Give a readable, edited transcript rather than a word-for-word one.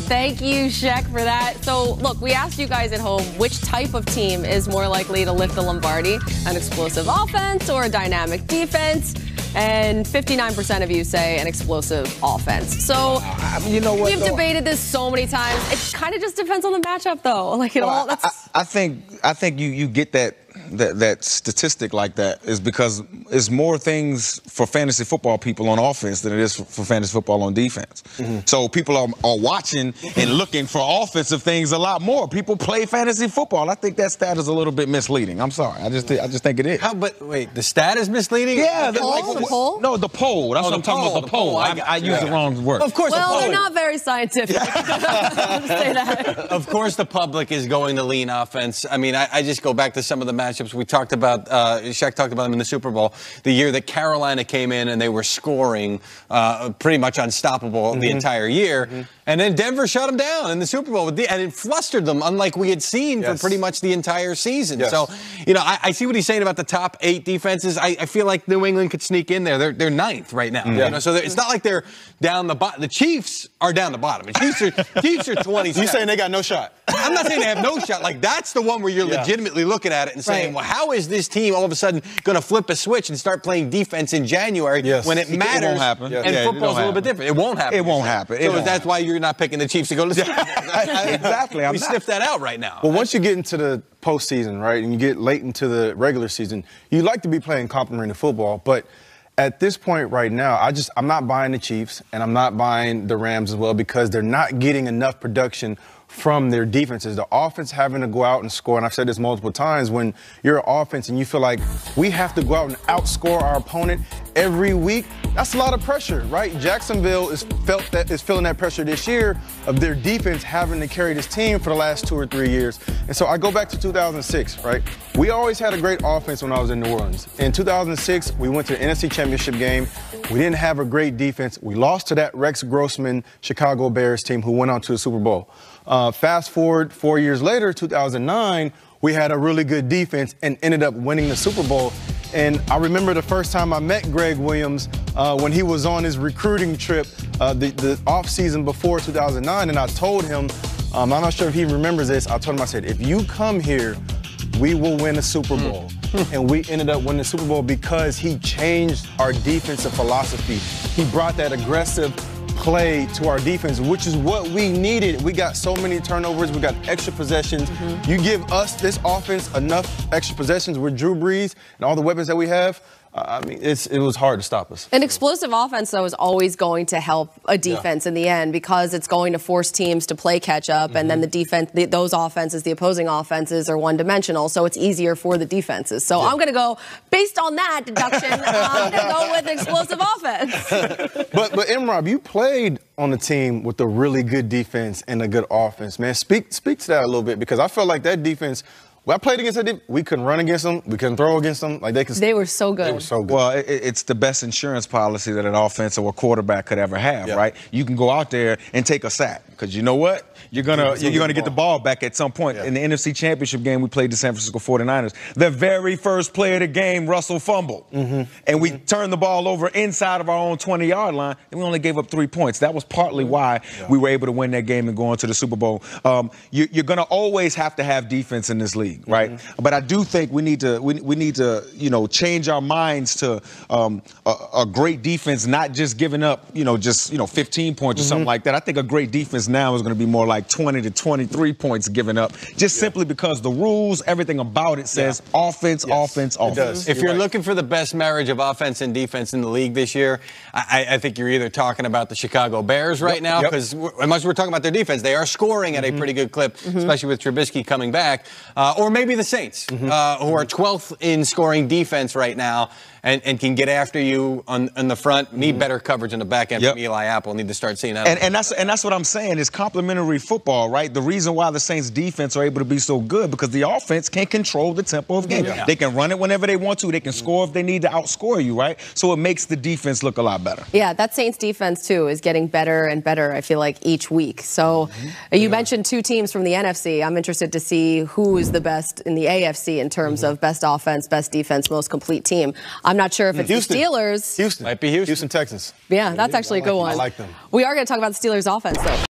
Thank you, Sheck, for that. So, look, we asked you guys at home which type of team is more likely to lift the Lombardi, an explosive offense or a dynamic defense? And 59% of you say an explosive offense. So, you know what, we've debated this so many times. It kind of just depends on the matchup, though. Like, it all. I think you get that statistic like that is because it's more things for fantasy football people on offense than it is for fantasy football on defense. So people are watching and looking for offensive things a lot more. People play fantasy football. I think that stat is a little bit misleading. I'm sorry. I just think it is. But wait, the stat is misleading? Yeah. The poll? No, the poll. That's what I'm talking about, the poll. I used the wrong word. Of course, well, they're not very scientific. I'll just say that. Of course the public is going to lean offense. I mean, I just go back to some of the matchups we talked about. Shaq talked about them in the Super Bowl, the year that Carolina came in and they were scoring pretty much unstoppable the entire year. And then Denver shut them down in the Super Bowl, and it flustered them, unlike we had seen for pretty much the entire season. So, you know, I see what he's saying about the top 8 defenses. I feel like New England could sneak in there. They're 9th right now. You know, so it's not like they're down the bottom. The Chiefs are down the bottom. The Chiefs are 20. You saying they got no shot? I'm not saying they have no shot. Like, that's the one where you're legitimately looking at it and saying, well, how is this team all of a sudden going to flip a switch and start playing defense in January when it matters? It won't happen. And football's a little bit different. It won't happen. It won't happen. So that's why you're not picking the Chiefs to go to the Super Bowl. Exactly. We sniffed that out right now. Well, once you get into the postseason, right, and you get late into the regular season, you like to be playing complementary football, but at this point right now, I'm not buying the Chiefs and I'm not buying the Rams as well because they're not getting enough production from their defenses. The offense having to go out and score, and I've said this multiple times, when you're an offense and you feel like we have to go out and outscore our opponent every week, that's a lot of pressure, right? Jacksonville is feeling that pressure this year of their defense having to carry this team for the last 2 or 3 years. And so I go back to 2006, right? We always had a great offense when I was in New Orleans. In 2006, we went to the NFC Championship game. We didn't have a great defense. We lost to that Rex Grossman Chicago Bears team who went on to the Super Bowl. Fast forward 4 years later, 2009, we had a really good defense and ended up winning the Super Bowl. And I remember the first time I met Greg Williams when he was on his recruiting trip the offseason before 2009, and I told him, I'm not sure if he remembers this, I told him, I said, if you come here, we will win a Super Bowl. And we ended up winning the Super Bowl because he changed our defensive philosophy. He brought that aggressive play to our defense, which is what we needed. We got so many turnovers. We got extra possessions. You give us, this offense, enough extra possessions with Drew Brees and all the weapons that we have, I mean, it was hard to stop us. An explosive offense, though, is always going to help a defense in the end because it's going to force teams to play catch-up, and then the defense, those offenses, the opposing offenses, are one-dimensional, so it's easier for the defenses. So I'm going to go, based on that deduction, I'm going to go with explosive offense. But Imrob, you played on the team with a really good defense and a good offense, man. Speak to that a little bit, because I felt like that defense, when I played against them, we couldn't run against them. We couldn't throw against them. Like they were so good. They were so good. Well, it's the best insurance policy that an offense or a quarterback could ever have, right? You can go out there and take a sack because you know what? You're gonna get the ball back at some point. In the NFC Championship game, we played the San Francisco 49ers. The very first play of the game, Russell fumbled, and we turned the ball over inside of our own 20-yard line, and we only gave up 3 points. That was partly why we were able to win that game and go into the Super Bowl. You're gonna always have to have defense in this league. Right, but I do think we need to change our minds to a great defense, not just giving up 15 points or something like that. I think a great defense now is going to be more like 20 to 23 points given up, just simply because the rules, everything about it says offense, offense, offense. If you're looking for the best marriage of offense and defense in the league this year, I think you're either talking about the Chicago Bears right now, because as much as we're talking about their defense, they are scoring at a pretty good clip, especially with Trubisky coming back. Or maybe the Saints, who are 12th in scoring defense right now and can get after you on the front, need better coverage in the back end from Eli Apple, need to start seeing that. And that's what I'm saying is complementary football, right? The reason why the Saints defense are able to be so good because the offense can control the tempo of the game. They can run it whenever they want to. They can score if they need to outscore you, right? So it makes the defense look a lot better. Yeah, that Saints defense, too, is getting better and better, I feel like, each week. So you mentioned 2 teams from the NFC. I'm interested to see who is the best in the AFC in terms of best offense, best defense, most complete team. I'm not sure if it's Houston. the Steelers. Houston. Might be Houston. Houston, Texans. Yeah, that's actually a good one. I like them. We are going to talk about the Steelers offense, though.